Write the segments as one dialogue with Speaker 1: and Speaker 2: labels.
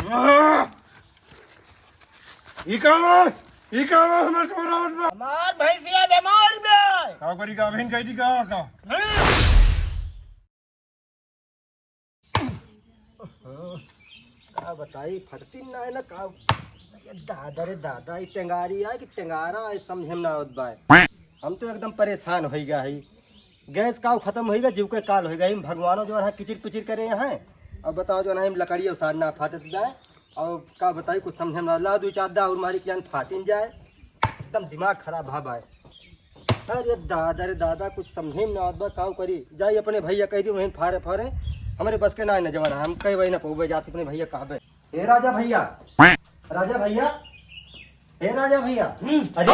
Speaker 1: हमार छोरा
Speaker 2: हमार भैंसिया बीमार बे
Speaker 1: का करी का बहन कह दी का
Speaker 3: बताई फटती ना है ना का दादा रे दादा ई टेंगारी है कि टेंगारा है समझे ना आवत बा। हम तो एकदम परेशान हो गया है। गैस का खत्म होगा जीव के काल होगा हम भगवानों जो है किचिर पिचिर करे हैं। अब बताओ जो है हम लकड़ी उसारना फाटत जाए और का बताई कुछ समझे ना ला दो चार दा और मारी क्या फाटिन जाए एकदम दिमाग खराब भाव है। अरे दादा रे दादा कुछ समझे ना आवत बा का करी जाई अपने भैया कह दी वहीं फारे फारे हमारे बस के ना न जवाना हम कई वही ना पहुँचे जाते अपने भैया कहबे हे राजा भैया राजा भैया हे राजा भैया अरे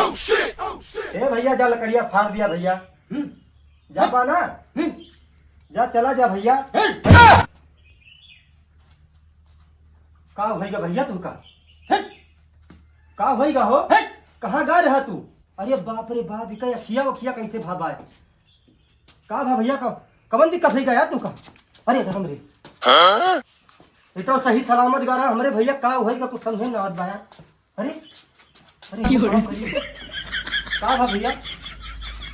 Speaker 3: हे भैया जा लकड़िया फाड़ दिया भैया जा पाना जा चला जा भैया का होएगा भैया तू का होएगा हो कहाँ गा रहा तू अरे बाप रे बाप इका अखिया वखिया कैसे भाबा है का भा भैया का कवन दिक्कत है यार तू का अरे हमरे ये तो सही सलामत गा रहा हमरे भैया का होएगा कुछ समझे ना आवत बाया अरे अरे का भा भैया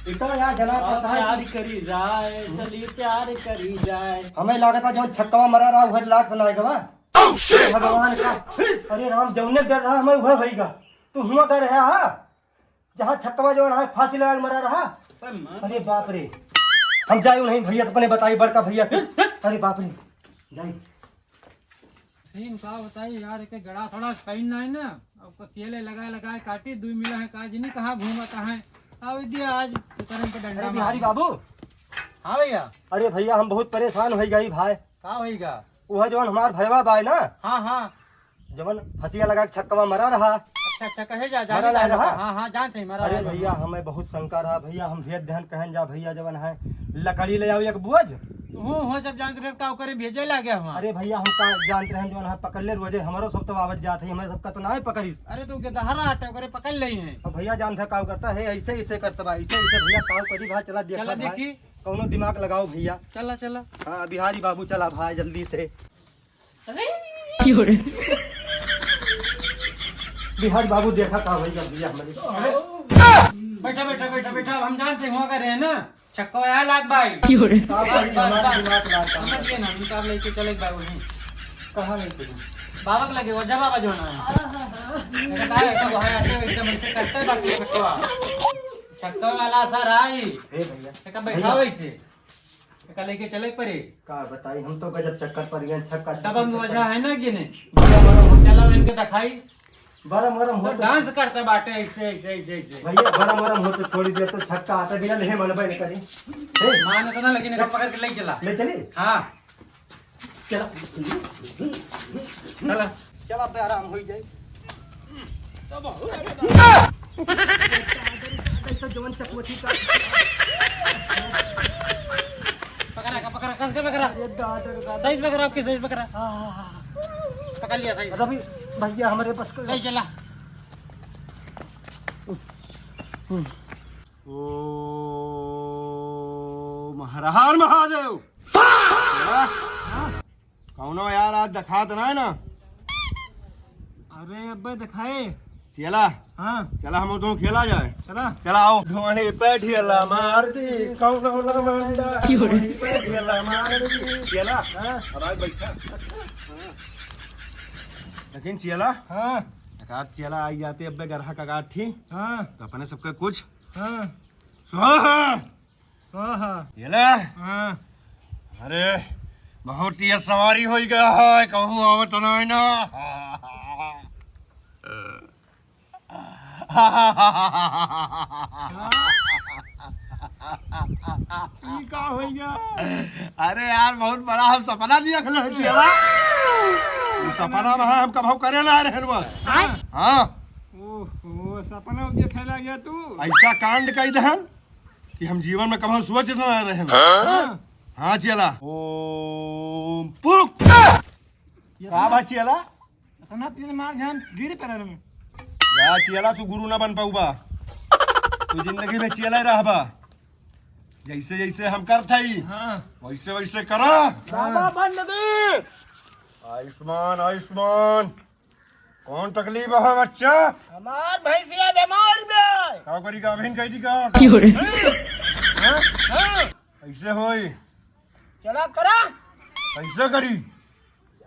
Speaker 3: इतना यार जना पता है
Speaker 2: प्यार करी जाए चलिए प्यार करी जाए
Speaker 3: हमें लागता जो छक्का मरा रहा वह लाख सुनाएगा बा भगवान का अरे राम जौने डर रहा हमें वह भईगा तू हुआ कर रहा हा जहाँ छक्का जो है फांसी लगा मरा रहा अरे बाप रे हम जाए नहीं भैया अपने बताई बड़का भैया से अरे बाप रे जाए
Speaker 4: सीन का बताइए यार एक गड़ा थोड़ा सही ना है ना अब केले लगाए काटी 2 मिला है काज नहीं कहाँ घूमता है अब दिया आज करम पे डंडा
Speaker 3: बिहारी बाबू
Speaker 4: हाँ भैया
Speaker 3: अरे भैया हम बहुत परेशान हो गई भाई
Speaker 4: का भैया
Speaker 3: वह जो हमार भैया भाई ना
Speaker 4: हाँ हाँ
Speaker 3: जवन फसिया लगा के छक्का मरा रहा
Speaker 4: अच्छा कहे जा
Speaker 3: मरा
Speaker 4: जा
Speaker 3: रहा
Speaker 4: हाँ हाँ जानते हैं मरा
Speaker 3: अरे भैया हमें बहुत शंका रहा भैया हम भेद ध्यान कहन जा भैया जवन है लकड़ी ले आओ एक बुझ
Speaker 4: हो जब जानते रहे का करे भेजे ला गया हमारे
Speaker 3: अरे भैया हम का जानते हैं जो है पकड़ ले रोजे हमारो सब तो आवाज जात है हमें सबका तो ना है पकड़िस
Speaker 4: अरे तू के दहरा हटा करे पकड़ ली है
Speaker 3: अब भैया जानते हैं काव करता है ऐसे ऐसे करता बा ऐसे ऐसे भैया काव करी भाई चला
Speaker 4: चला
Speaker 3: देखा
Speaker 4: देखी
Speaker 3: कौनो दिमाग लगाओ भैया
Speaker 4: चला चला
Speaker 3: हाँ बिहारी बाबू चला भाई जल्दी से बिहारी बाबू देखा का भैया भैया हमारे
Speaker 4: बैठा बैठा बैठा बैठा हम जानते हैं कर रहे हैं ना छक्का आया लाख भाई
Speaker 3: का भाई हमारा दिमाग लगाता
Speaker 4: समझ गए ना इनका लेके चले भाई वहीं
Speaker 3: कहाँ नहीं चली
Speaker 4: बाबा लगे वो जब बाबा जोना है कहता है तो भाई आते एकदम ऐसे करते हैं बाकी छक्का वाला सर आई
Speaker 3: हे भैया
Speaker 4: का बैठा वैसे का लेके चले परे
Speaker 3: का बताई हम तो गजब चक्कर पर गए छक्का
Speaker 4: दबंग वजह है ना कि नहीं चलो इनके दिखाई
Speaker 3: बरम बरम हो
Speaker 4: तो डांस करते बाटे ऐसे ऐसे ऐसे ऐसे
Speaker 3: भैया बरम बरम हो तो छोड़ दिया तो छक्का आता बिना ले मन नहीं करी हे
Speaker 4: मान तो ना लेकिन इनका पकड़ के ले चला
Speaker 3: ले चली
Speaker 4: हाँ
Speaker 3: चला
Speaker 4: चला
Speaker 3: चला पे आराम हो जाए तो जवन चकवटी का
Speaker 4: पकड़ा कस के पकड़ा सही पकड़ा आपके सही पकड़ा पकड़ लिया सही
Speaker 3: रवि भैया हमारे पास
Speaker 4: ले चला
Speaker 1: ओ हर महादेव कौनो यार आज दिखात ना है ना
Speaker 4: अरे अब्बे दिखाए
Speaker 1: चला
Speaker 4: हाँ
Speaker 1: चला हम तो खेला जाए
Speaker 4: चला
Speaker 1: चला आओ धोने पे ढेला मार दी कौनो लवंडा पे ढेला मार दी चला अब आज बैठा लेकिन चला
Speaker 4: हाँ
Speaker 1: काट चला आई जाते अब गरहा का काट थी
Speaker 4: हाँ
Speaker 1: तो अपने सबका कुछ
Speaker 4: हाँ
Speaker 1: स्वाहा
Speaker 4: स्वाहा
Speaker 1: चला
Speaker 4: हाँ
Speaker 1: अरे बहुत तेज सवारी हो गया है कहूँ आवत नहीं ना
Speaker 4: का हो गया
Speaker 1: अरे यार बहुत बड़ा हम सपना दिया चला सपना में हम कभी करे ना रहे हाँ
Speaker 4: ओहो सपना देखला गया तू
Speaker 1: ऐसा कांड कही दहन कि हम जीवन में कभी सोच ना रहे हाँ चला ओम पुक का बा चला
Speaker 4: इतना तेज मार जान गिर पैर में
Speaker 1: या चला तू गुरु ना बन पाऊबा तू जिंदगी में चला रहबा जैसे जैसे हम करते ही
Speaker 4: हाँ
Speaker 1: वैसे वैसे करा
Speaker 2: बाबा बन दे
Speaker 1: आयुष्मान आयुष्मान कौन तकलीफ है बच्चा
Speaker 2: हमार भैंसिया बीमार बे।
Speaker 1: का करी का बहन कह दी का ऐसे होई
Speaker 2: चला करा
Speaker 1: ऐसे करी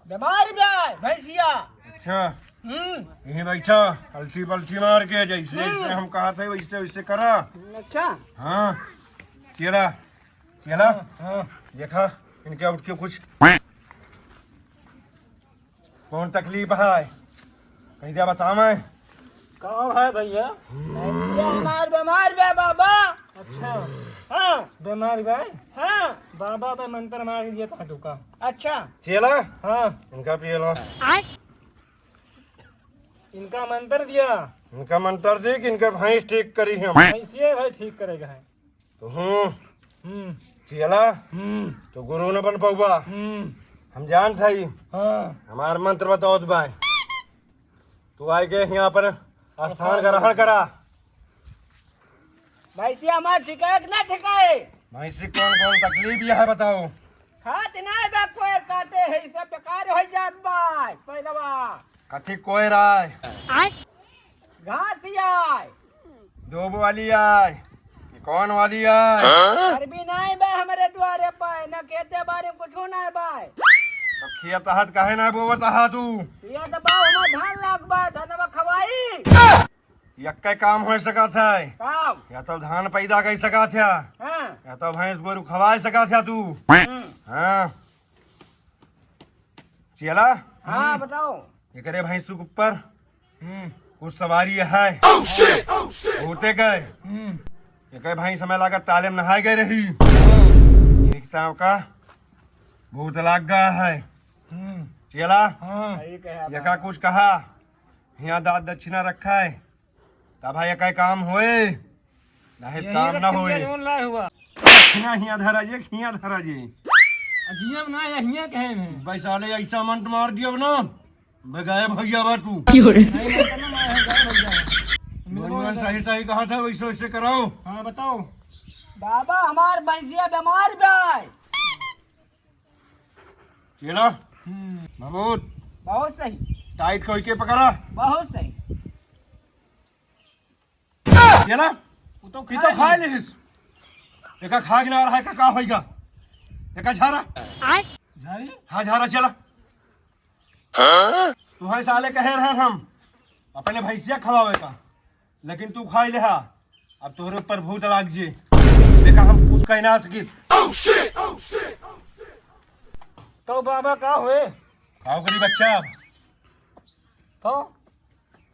Speaker 2: बीमार बे भैंसिया।
Speaker 1: अच्छा यहीं बैठा अलसी पलसी मार के जैसे जैसे हम कहा थे वैसे वैसे करा।
Speaker 2: अच्छा
Speaker 1: हाँ चला चला देखा इनके उठ के कुछ कौन तकलीफ है कहीं दिया बता मैं
Speaker 2: कौन है भैया? हमार बीमार बे बाबा। अच्छा हाँ बीमार बे। हाँ बाबा पे मंत्र मार दिया था तुका। अच्छा
Speaker 1: चला
Speaker 2: हाँ
Speaker 1: इनका पियला
Speaker 2: इनका मंत्र दिया।
Speaker 1: इनका मंत्र दे कि इनका भैंस ठीक करी हम
Speaker 2: भैंसिया भाई ठीक करेगा है।
Speaker 1: तो चला तो गुरु न बन पौबा हम जान था ही
Speaker 2: हाँ
Speaker 1: हमार मंत्र बताओ तो भाई तू आए गए यहाँ पर स्थान ग्रहण करा।
Speaker 2: भैंसिया हमार ठिकाए कि ना ठिकाए?
Speaker 1: भैंस कौन कौन तकलीफ यह है बताओ।
Speaker 2: खात ना बे कोई काटे है सब बेकार हो जात बाय पहिलवा।
Speaker 1: कथी कोई राय
Speaker 2: घास आय
Speaker 1: दो वाली आय कि कौन वाली आय
Speaker 2: अरबी नहीं बे हमारे द्वारे पाए न खेते बारे में कुछ ना है बाय।
Speaker 1: तो खेत तहत काहे ना बोवत हा तू
Speaker 2: ये तो बाऊ में धान लाग बा धनवा खवाई
Speaker 1: यक्के काम हो सकत है
Speaker 2: काम।
Speaker 1: या तो धान पैदा कर सकत है
Speaker 2: हाँ
Speaker 1: या तो भैंस गोरु खवा सकत है तू। हाँ चला
Speaker 2: हाँ बताओ।
Speaker 1: ये करे भैंस के ऊपर कुछ सवारी है होते गए ये कहे भैंस हमें लागत ताले में नहाए गए रही एक ताव का भूत लाग गया है। चला
Speaker 2: ठीक है
Speaker 1: ये का कुछ कहा यहाँ दाद दक्षिणा रखा है तब भाई का काम होए नहीं तो काम ना होए।
Speaker 2: हुआ
Speaker 1: दक्षिणा हिया धरा जे हिया धरा जे
Speaker 2: अजिया ना या हिया कहे हैं
Speaker 1: बैसाले ऐसा मंत्र मार दियो ना बगाए भैया बा तू सही सही कहा था वैसे वैसे कराओ।
Speaker 2: हाँ बताओ। बाबा हमार भैंसिया बीमार बे।
Speaker 1: चला महमूद
Speaker 2: बहुत सही
Speaker 1: टाइट कोई के पकड़ा
Speaker 2: बहुत सही।
Speaker 1: चला
Speaker 2: वो तो
Speaker 1: की तो खा लिस एका खा गिना रहा है का होएगा एका झारा
Speaker 2: झाड़ी
Speaker 1: हाँ झारा चला तुम्हारे साले कहे रहे हम अपने भैंसिया खवावे का लेकिन तू खाई ले अब तोहरे ऊपर भूत लाग जे देखा हम कुछ कह ना सकी।
Speaker 2: तो बाबा का हुए
Speaker 1: खाओ करी बच्चा
Speaker 2: तो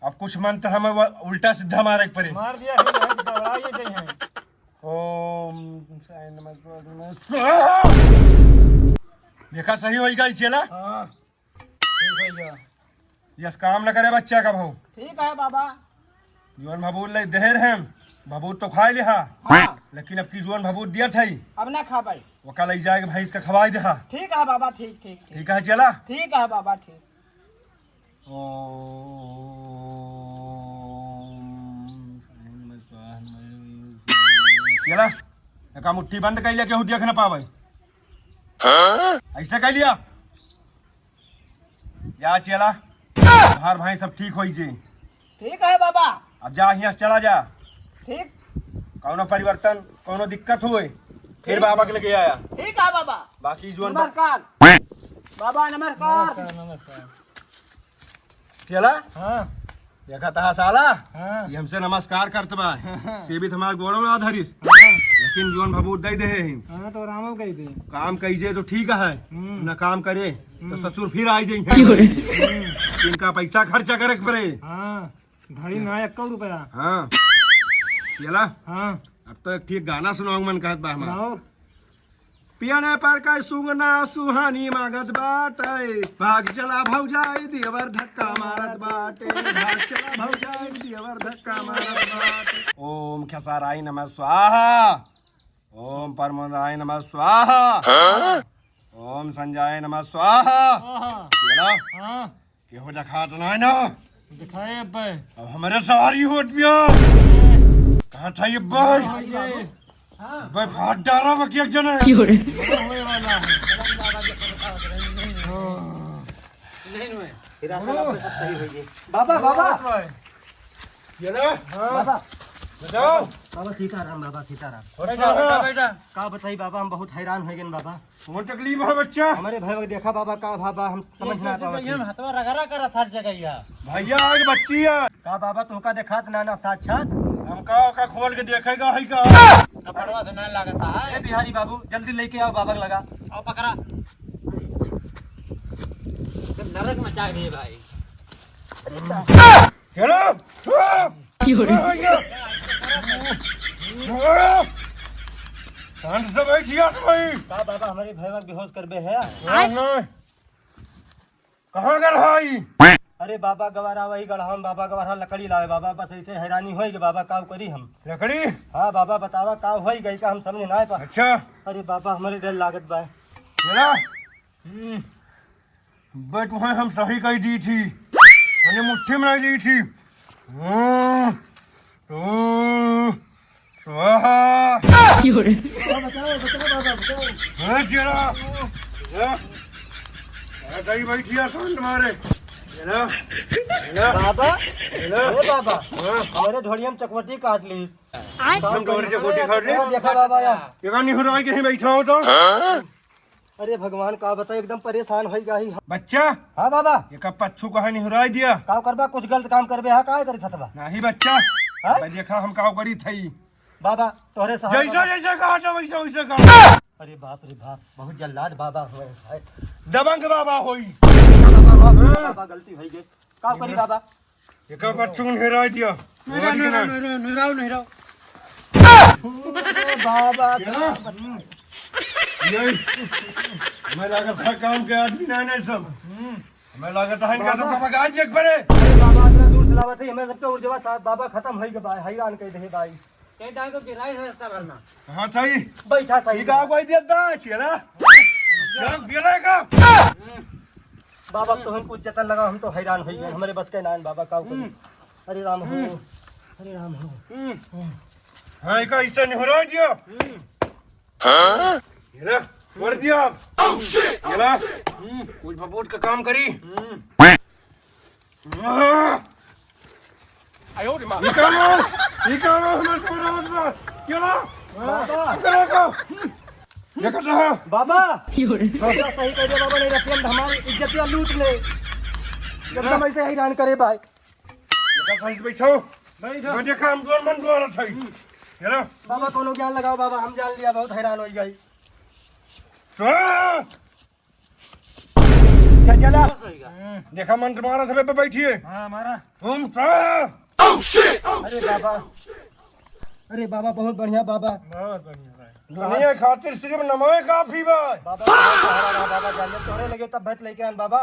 Speaker 1: अब कुछ मंत्र हमें उल्टा सीधा मारे पड़े।
Speaker 2: मार दिया है दौड़ाइए चाहिए।
Speaker 1: ओम साई नमः स्वाहा। देखा सही होएगा चला
Speaker 2: हाँ ठीक है भैया।
Speaker 1: यस काम न करे बच्चा का भाऊ
Speaker 2: ठीक है बाबा।
Speaker 1: जीवन भबूत ले देर है भबूत तो खाई लिहा
Speaker 2: हाँ
Speaker 1: लेकिन अब की जीवन भबूत दिया था
Speaker 2: अब ना खा पाई।
Speaker 1: वो कल ले जाएगा भैंस का खवाई दे।
Speaker 2: ठीक है बाबा ठीक ठीक ठीक
Speaker 1: ठीक है चला
Speaker 2: ठीक है बाबा ठीक।
Speaker 1: चला एक मुट्ठी बंद कर लिया केहू देख न पावे ऐसा कर लिया जा चला हर भाई सब ठीक हो जे।
Speaker 2: ठीक है बाबा।
Speaker 1: अब जा यहाँ से चला जा
Speaker 2: ठीक
Speaker 1: कौनो परिवर्तन कौनो दिक्कत हुए फिर बाबा के लगे आया।
Speaker 2: ठीक है बाबा।
Speaker 1: बाकी जीवन
Speaker 2: नमस्कार बाबा नमस्कार नमस्कार।
Speaker 1: चला
Speaker 2: हाँ
Speaker 1: देखा था साला
Speaker 2: हाँ
Speaker 1: ये हमसे नमस्कार करते बा सेवित हमारे गोड़ों में आधारित लेकिन जीवन भबूत दे दे
Speaker 2: हाँ तो रामो कही थी
Speaker 1: काम कहीजे तो ठीक है न काम करे तो ससुर फिर आ जाएंगे इनका पैसा खर्चा करे पड़े।
Speaker 2: हाँ धड़ी ना 1 रुपया।
Speaker 1: हाँ चला
Speaker 2: हाँ
Speaker 1: अब तो एक ठीक गाना सुनाओ मन कहत बा हमारा
Speaker 2: सुनाओ।
Speaker 1: पियाने पर का सुगना सुहानी मागत बाटे भाग चला भौजाई देवर धक्का मारत बाटे भाग चला भौजाई देवर धक्का मारत बाटे। ओम खेसाराय नमः स्वाहा ओम परमराय नमः स्वाहा ओम संजय नमः स्वाहा।
Speaker 2: हाँ
Speaker 1: चला
Speaker 2: हाँ
Speaker 1: केहो दिखात नहीं ना
Speaker 2: दिखाए
Speaker 1: अब हमारे सवारी होत बिया कहा था ये भाई भाई फाट डाला वकी एक जने
Speaker 4: नहीं हुए
Speaker 3: फिर आसन आपके सब सही होगी। बाबा बाबा
Speaker 1: ये ना
Speaker 3: बाबा
Speaker 1: बताओ
Speaker 3: बाबा सीताराम, बाबा सीताराम।
Speaker 4: बैठा बैठा बैठा
Speaker 3: का बताई बाबा, हम बहुत हैरान हो गए बाबा।
Speaker 1: कौन तकलीफ है बच्चा?
Speaker 3: हमारे भाई को देखा बाबा, का बाबा हम समझ ना पावत
Speaker 4: हम हथवा रगड़ा कर हर जगह या
Speaker 1: भैया एक बच्ची है,
Speaker 3: का बाबा तुमका देखा नाना साक्षात।
Speaker 1: हम का खोल के देखेगा है का?
Speaker 4: कपड़वा से ना लगता है।
Speaker 3: ए बिहारी बाबू जल्दी लेके आओ बाबा लगा।
Speaker 4: आओ पकड़ा, नरक मचा दिए भाई।
Speaker 1: चलो शांत से बैठिए भाई।
Speaker 3: का बाबा हमारे भाई बेहोश कर बे है।
Speaker 1: कहाँ गल भाई?
Speaker 3: अरे बाबा गवारा वही गढ़ा हम बाबा गवारा लकड़ी लाए बाबा, बस ऐसे हैरानी हो गई बाबा, का करी हम।
Speaker 1: लकड़ी?
Speaker 3: हाँ बाबा बतावा का हो गई का हम समझ ना पा।
Speaker 1: अच्छा
Speaker 3: अरे बाबा हमारे डर लागत बा।
Speaker 1: चला बट वहाँ हम सही कही दी थी, मैंने मुट्ठी में नहीं दी थी। स्वाहा सही बैठी है शांत मारे।
Speaker 3: बाबा अरे बाबा हमारे ढोड़िया में चकवटी काट ली।
Speaker 1: हम डोरी से गोटी खा रहे
Speaker 3: देखा बाबा यार।
Speaker 1: ये नहीं हो रहा है कहीं बैठा हो तो।
Speaker 3: अरे भगवान का बता, एकदम परेशान हो गई।
Speaker 1: बच्चा
Speaker 3: हाँ बाबा
Speaker 1: ये कब पच्छू कहा नहीं हो रहा है दिया
Speaker 3: का करबा, कुछ गलत काम करबे हा का करे छतबा।
Speaker 1: नहीं बच्चा
Speaker 3: हाँ?
Speaker 1: मैं देखा हम काव करी थी
Speaker 3: बाबा तोहरे सहारे
Speaker 1: जैसा जैसा कहा था वैसा वैसा कहा।
Speaker 3: अरे बाप रे बाप, बहुत जल्लाद बाबा हुए।
Speaker 1: दबंग बाबा होई
Speaker 3: बाबा गलती हो गई, का करी बाबा।
Speaker 1: ये कब पच्छू नहीं रहा दिया
Speaker 4: नहीं रहो
Speaker 3: बाबा
Speaker 1: ये मैं लागत था काम के आदमी नहीं सब मैं लागत है इनका सबका भगा दिया बड़े।
Speaker 3: अरे बाबा इतना दूर चलावत है हमें सबके उर्जवा साहब बाबा खत्म हो गए, हैरान कह दे भाई।
Speaker 4: कहीं डाल को गिराई है रास्ता भर में।
Speaker 1: हाँ सही
Speaker 3: बैठा सही
Speaker 1: ये का कोई देता है चला जब गिरेगा
Speaker 3: बाबा तो हम कुछ जतन लगा, हम तो हैरान हो गए, हमारे बस के नान बाबा का करी। अरे राम हो, अरे राम हो।
Speaker 1: हाँ ये का इतना नहीं हो रहा दिया ये ना छोड़ दिया ये ना कुछ फपूट का काम करी। ये काम हमें छोड़ा होता ये ना करेगा ये करता है
Speaker 3: बाबा बाबा सही कह दे बाबा, नहीं रखिए हम हमारी इज्जतियां लूट ले, एकदम ऐसे हैरान करे भाई।
Speaker 1: ये का सही बैठो मैं देखा हम दोनों मन द्वारा था ये ना
Speaker 3: बाबा कोनो ज्ञान लगाओ बाबा, हम जान लिया, बहुत हैरान हो गई।
Speaker 1: क्या चला देखा मंत्र मारा सब पे बैठिए
Speaker 2: हाँ हमारा
Speaker 1: तुम
Speaker 3: अरे बाबा, अरे बाबा बहुत बढ़िया बाबा।
Speaker 2: बहुत बढ़िया भाई।
Speaker 1: दुनिया खातिर सिर्फ नमोए काफी बा।
Speaker 3: बाबा बहुत सहारा रहा बाबा, जाने तोरे लगे तब भत लेके आन बाबा।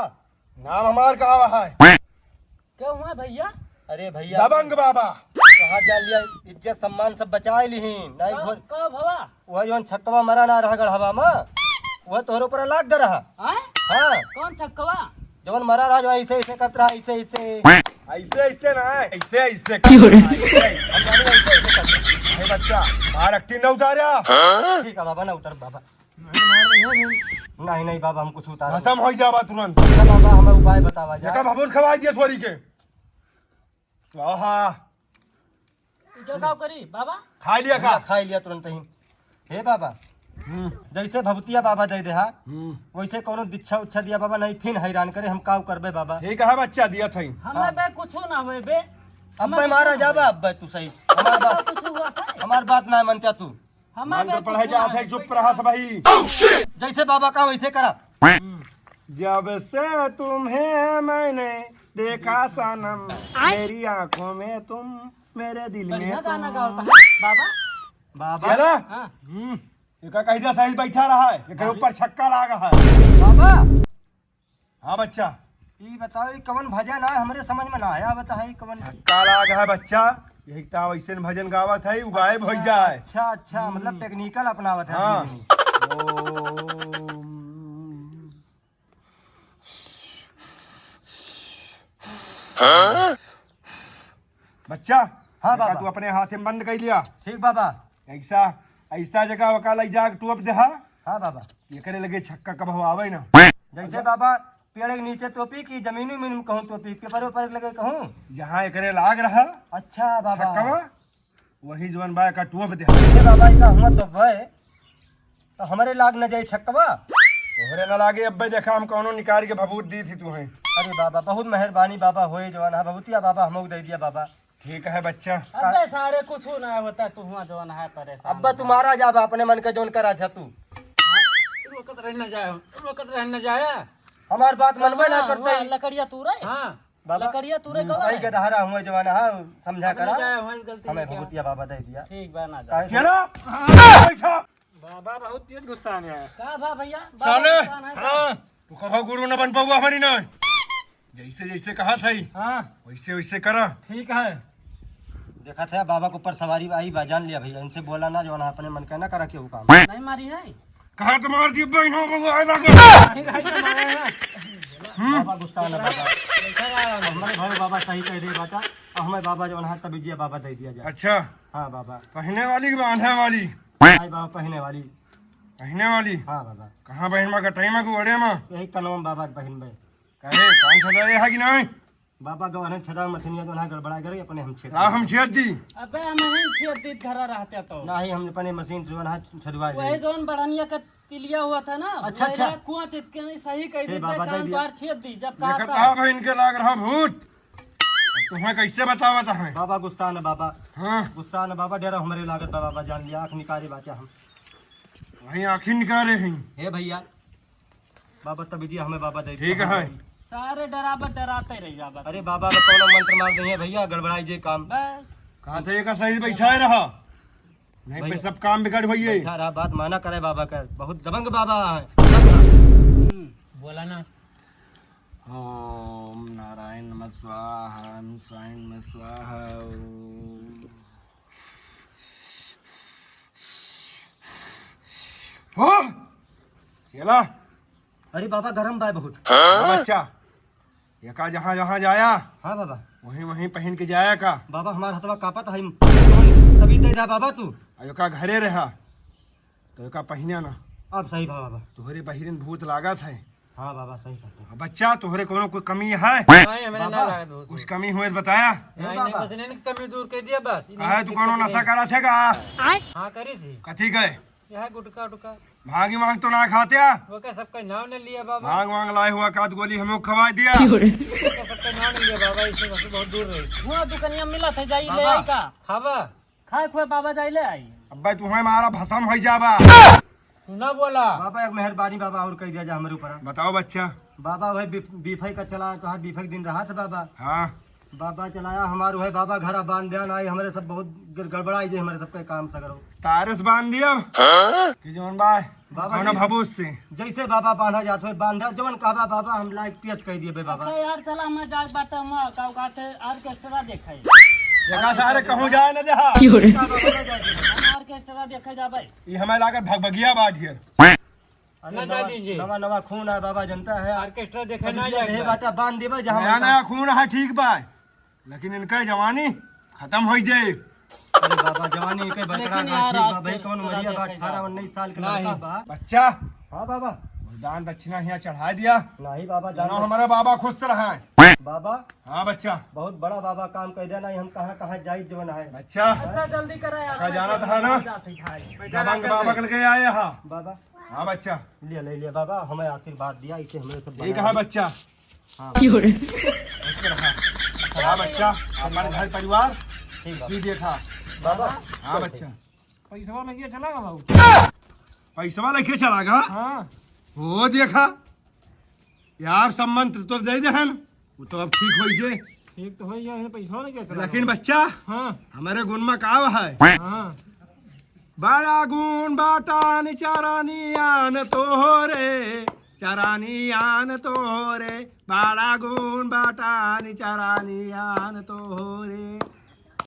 Speaker 1: नाम हमार का आवा है
Speaker 2: क्या हुआ भैया?
Speaker 3: अरे भैया
Speaker 1: दबंग बाबा
Speaker 3: कहा जान लिया, इज्जत सम्मान सब बचाए लिहीन नहीं घोर।
Speaker 2: कब हवा?
Speaker 3: वह जो छक्कवा मरा ना रहा गढ़वा में, वह तोहरे ऊपर लाग ग रहा। हाँ
Speaker 2: कौन छक्कवा?
Speaker 3: जवन मरा रहा जो ऐसे ऐसे करत रहा, ऐसे ऐसे
Speaker 1: ऐसे ऐसे ना है ऐसे ऐसे
Speaker 3: हम जाने ऐसे ऐसे करत रहा।
Speaker 1: हे बच्चा बाहर एक्टिंग न उतारा
Speaker 3: ठीक है बाबा ना उतर बाबा। नहीं नहीं बाबा हम कुछ उतार
Speaker 1: भसम हो जावा तुरंत।
Speaker 3: बाबा हमें उपाय बतावा
Speaker 1: ये का
Speaker 3: जा।
Speaker 1: भभून खवा दिया सोरी के स्वाहा
Speaker 2: जो गाँव करी बाबा?
Speaker 1: खा लिया का
Speaker 3: खा लिया तुरंत ही। हे बाबा जैसे भभूतिया बाबा दे दे वैसे कोनो दीक्षा उच्छा दिया बाबा, नहीं फिर हैरान करे हम काव करबे बाबा।
Speaker 1: ठीक है बच्चा दिया था
Speaker 2: हमें बे कुछ ना हुए बे।
Speaker 3: अब मैं मारा जाबा, अब बे तू सही
Speaker 2: कुछ हुआ था?
Speaker 3: हमार बात ना मानता तू।
Speaker 2: हमें
Speaker 1: मान
Speaker 2: बे
Speaker 1: तो
Speaker 2: कुछ
Speaker 1: पढ़ाई
Speaker 2: ना
Speaker 1: जाता है
Speaker 2: हुए।
Speaker 1: चुप रहा सब भाई।
Speaker 3: जैसे बाबा का वैसे करा।
Speaker 1: जब से तुम्हें मैंने देखा सनम, मेरी आंखों में तुम मेरे दिल में
Speaker 2: बढ़िया गाना
Speaker 1: तुम।
Speaker 2: गाता है बाबा।
Speaker 3: बाबा
Speaker 1: चला
Speaker 2: हाँ
Speaker 1: ये का कहीं दिया सही बैठा रहा है, ये कहीं ऊपर छक्का लागा है।
Speaker 3: बाबा
Speaker 1: हाँ बच्चा
Speaker 3: ये बताओ, ये कवन भजन है हमरे समझ में ना आया, बता है कवन।
Speaker 1: छक्का लागा है बच्चा, यही तो वैसे भजन गावत है उगाए भई जाए।
Speaker 3: अच्छा अच्छा, मतलब टेक्निकल अपनावत है
Speaker 1: हाँ।
Speaker 3: आदमी।
Speaker 1: बच्चा
Speaker 3: हाँ
Speaker 1: देखा
Speaker 3: बाबा।
Speaker 1: तू अपने हाथ में बंद कर लिया
Speaker 3: ठीक बाबा।
Speaker 1: ऐसा ऐसा जगह वकाल जाग तू अब दहा
Speaker 3: हाँ बाबा
Speaker 1: ये करे लगे छक्का कब हो आवे ना।
Speaker 3: जैसे बाबा पेड़ के नीचे तोपी की जमीनी में कहूँ तोपी पेपर वेपर लगे कहूँ।
Speaker 1: जहाँ एकरे लाग रहा
Speaker 3: अच्छा बाबा
Speaker 1: छक्कवा वही जवन बा का टोप दे।
Speaker 3: ये बाबा का हुआ तो भाई तो हमारे लाग न जाए छक्कवा।
Speaker 1: तोहरे न लागे अब्बे देखा हम कौनो निकाल के भभूत दी थी तुम्हें।
Speaker 3: अरे बाबा बहुत मेहरबानी बाबा होए जवान है बहुतिया बाबा हमको दे दिया बाबा।
Speaker 1: ठीक है बच्चा।
Speaker 2: अबे सारे कुछ ना होता तू हुआ जवान है परेशान।
Speaker 3: अब्बा तुम्हारा जाब अपने मन के जोन करा था तू
Speaker 4: रोकत रह न जाए
Speaker 3: हमार बात मनबे ना करते ही।
Speaker 2: लकड़िया तू रे
Speaker 4: हाँ
Speaker 3: बाबा
Speaker 2: लकड़िया तू रे
Speaker 3: भाई के दहारा हुए जवान है समझा करा
Speaker 4: जाए वही गलती
Speaker 3: हमें बहुतिया बाबा दे दिया।
Speaker 2: ठीक बा ना जा।
Speaker 3: काहे से-
Speaker 1: चलो बैठो।
Speaker 2: बाबा बहुत तेज गुस्सा में है का बा भैया
Speaker 1: साले।
Speaker 2: हां
Speaker 1: तू कभी गुरु न बन पाऊगा हमारी ना। जैसे जैसे कहा था
Speaker 2: हां
Speaker 1: वैसे वैसे करा।
Speaker 2: ठीक है।
Speaker 3: देखा था बाबा के ऊपर सवारी आई बा जान लिया भैया इनसे बोला ना जो अपने मन का ना करा के काम।
Speaker 2: नहीं मारी है
Speaker 1: कहा तुम्हार जी बहनों को आएगा
Speaker 2: नहीं भाई का मारा है
Speaker 3: बाबा गुस्सा ना बाबा हमारे घर बाबा सही कह दे बेटा और हमें बाबा जो है तभी जिया बाबा दे दिया जाए।
Speaker 1: अच्छा
Speaker 3: हाँ बाबा
Speaker 1: पहने वाली कि बांधने वाली?
Speaker 3: आई बाबा पहने वाली।
Speaker 1: पहने वाली
Speaker 3: हाँ बाबा
Speaker 1: कहाँ बहन माँ कटाई माँ को ओढ़े माँ
Speaker 3: यही कलम बाबा बहन भाई
Speaker 1: कहे कौन सजाए है कि नहीं?
Speaker 3: बाबा गवान छदा मछलियाँ तो ना गड़बड़ा करे अपने हम छेद
Speaker 1: ला हम छेद दी।
Speaker 2: अबे हम नहीं छियत घर रहते तो
Speaker 3: ना ही हम अपने मशीन से ना छदवा
Speaker 2: वही जोन बड़निया का तिलिया हुआ था ना
Speaker 3: अच्छा, अच्छा।
Speaker 2: कुआं चितके नहीं सही कह दी
Speaker 3: बाबा दे
Speaker 2: कान
Speaker 3: दिया।
Speaker 2: द्वार छेद दी जब
Speaker 1: देखा
Speaker 2: कहा
Speaker 1: था बहन के लाग रहा भूत। अब तुम्हें कैसे बतावा था है?
Speaker 3: बाबा गुस्सा न बाबा
Speaker 1: हाँ
Speaker 3: गुस्सा न बाबा डेरा हमारे लागत बा बाबा जान लिया आँख निकाले बाटा हम।
Speaker 1: वही आखिर निकाले हैं।
Speaker 3: हे भैया बाबा तभी जी हमें बाबा दे
Speaker 1: ठीक है।
Speaker 2: सारे डराबर डराते रह जा बस
Speaker 3: अरे बाबा का कौन मंत्र मार दिए भैया गड़बड़ाई जे काम।
Speaker 2: बस
Speaker 1: कहा था एक सही बैठा रहा नहीं पे
Speaker 3: भैया।
Speaker 1: सब काम बिगड़ भइए।
Speaker 3: बैठा रहा बात माना करे बाबा का बहुत दबंग बाबा है।
Speaker 4: बोला ना
Speaker 1: ओम नारायण नमः स्वाहा ओम स्वाहा नमः स्वाहा ओम। हो चला
Speaker 3: अरे बाबा गरम बा बहुत।
Speaker 1: हाँ, बच्चा ये का जहाँ जहाँ जाया
Speaker 3: हाँ बाबा
Speaker 1: वहीं वहीं पहन के जाया का।
Speaker 3: बाबा हमारा हथवा कापत है तभी दे जा बाबा तू।
Speaker 1: और ये का घरे रहा तो ये का पहने ना
Speaker 3: अब सही बा बाबा।
Speaker 1: तुहरे बहिरन भूत लागत है।
Speaker 3: हाँ बाबा सही कहते हैं।
Speaker 1: बच्चा तुहरे कोनो कोई कमी है?
Speaker 4: नहीं हमें ना
Speaker 3: बाबा,
Speaker 4: लगा दो
Speaker 1: कुछ कमी हुए तो बताया।
Speaker 4: नहीं नहीं बस इन्हें कमी दूर कर दिया बस
Speaker 1: कहे तू कोनो नशा करा थे का?
Speaker 4: हाँ करी थी
Speaker 1: कथी गए
Speaker 4: यह गुटका टुका
Speaker 1: भागी मांग तो ना खाते
Speaker 4: वो क्या सबका नाम ने लिया बाबा
Speaker 1: भाग मांग लाए हुआ काद गोली हमें खवा दिया।
Speaker 4: सबका नाम ने लिया बाबा इससे बस बहुत दूर रही
Speaker 2: हुआ दुकनिया मिला थे जाई ले
Speaker 3: बाबा।
Speaker 2: आई का
Speaker 4: खावा
Speaker 2: खाए खुए बाबा जाई ले आई
Speaker 1: अब्बे तुम्हें मारा भसम हो जाबा।
Speaker 4: तू ना बोला
Speaker 3: बाबा एक मेहरबानी बाबा और कह दिया जा हमारे ऊपर।
Speaker 1: बताओ बच्चा।
Speaker 3: बाबा वही बीफाई का चला तो हर बीफाई दिन रहा था बाबा।
Speaker 1: हाँ
Speaker 3: बाबा चलाया हमारे वही बाबा घर बांध दिया ना हमारे सब बहुत गड़बड़ाई जे हमारे सबका काम सगरो।
Speaker 1: तारस बांध दिया कि जौन बाय
Speaker 3: बाबा
Speaker 1: कौन
Speaker 3: जी।
Speaker 1: भभूस से
Speaker 3: जैसे बाबा बांधा जात हो बांधा जवन कहबा बाबा हम लाइक पियस कह दिए बे बाबा।
Speaker 2: अच्छा यार चला मैं जाग बात हम का थे ऑर्केस्ट्रा देखे
Speaker 1: जगह सारे कहूँ जाए न जहा
Speaker 2: हम ऑर्केस्ट्रा देखे जाबे
Speaker 1: ये हमें लागत भगभगिया बाट हियर।
Speaker 3: अरे
Speaker 4: ना जा दीजिए।
Speaker 3: नवा नवा खून है बाबा जनता है।
Speaker 4: ऑर्केस्ट्रा देखा ना
Speaker 3: दे
Speaker 4: जाएगा
Speaker 3: बाटा बांध देबे
Speaker 1: नया
Speaker 3: जहां
Speaker 1: नया खून है ठीक बा लेकिन इनका जवानी खत्म हो जाए।
Speaker 3: अरे बाबा जवानी के बरकरार
Speaker 2: लेकिन
Speaker 3: बा
Speaker 2: यार
Speaker 3: ठीक बा
Speaker 2: आज
Speaker 3: भाई
Speaker 2: तो
Speaker 3: कौन
Speaker 2: थोड़ा
Speaker 3: मरिया बा
Speaker 2: देखे
Speaker 3: 18 19 साल के लड़का बा।
Speaker 1: बच्चा
Speaker 3: हां बाबा
Speaker 1: दान दक्षिणा यहाँ चढ़ा दिया
Speaker 3: नहीं बाबा
Speaker 1: ना
Speaker 3: जानो
Speaker 1: हमारा बाबा खुश रहा है।
Speaker 3: बाबा
Speaker 1: हाँ बच्चा
Speaker 3: बहुत बड़ा बाबा काम कर दिया नहीं हम कहाँ कहाँ जाई जवन है।
Speaker 1: बच्चा
Speaker 2: अच्छा जल्दी करा यार
Speaker 1: का जाना था ना दबंग बाबा कल के आए यहाँ।
Speaker 3: बाबा
Speaker 1: हाँ बच्चा
Speaker 3: ले ले बाबा हमें आशीर्वाद दिया इसे हमें सब
Speaker 1: ठीक है बच्चा। हाँ बच्चा हमारे घर परिवार
Speaker 3: ठीक बा
Speaker 1: भी देखा।
Speaker 3: बाबा
Speaker 1: हाँ बच्चा
Speaker 2: पैसा लगे चला बाबू
Speaker 1: पैसा लेके चला गा।
Speaker 2: हां
Speaker 1: वो देखा यार संबंध तो दे दे वो तो अब ठीक हो जाए
Speaker 2: ठीक तो होई है पैसा लगे चला
Speaker 1: लेकिन बच्चा
Speaker 2: हां
Speaker 1: हमारे गुण में का है
Speaker 2: हां
Speaker 1: बड़ा गुण बाटान चारानी आन तोहरे चारानी आन तोहरे बड़ा गुण बाटान चारानी आन तोहरे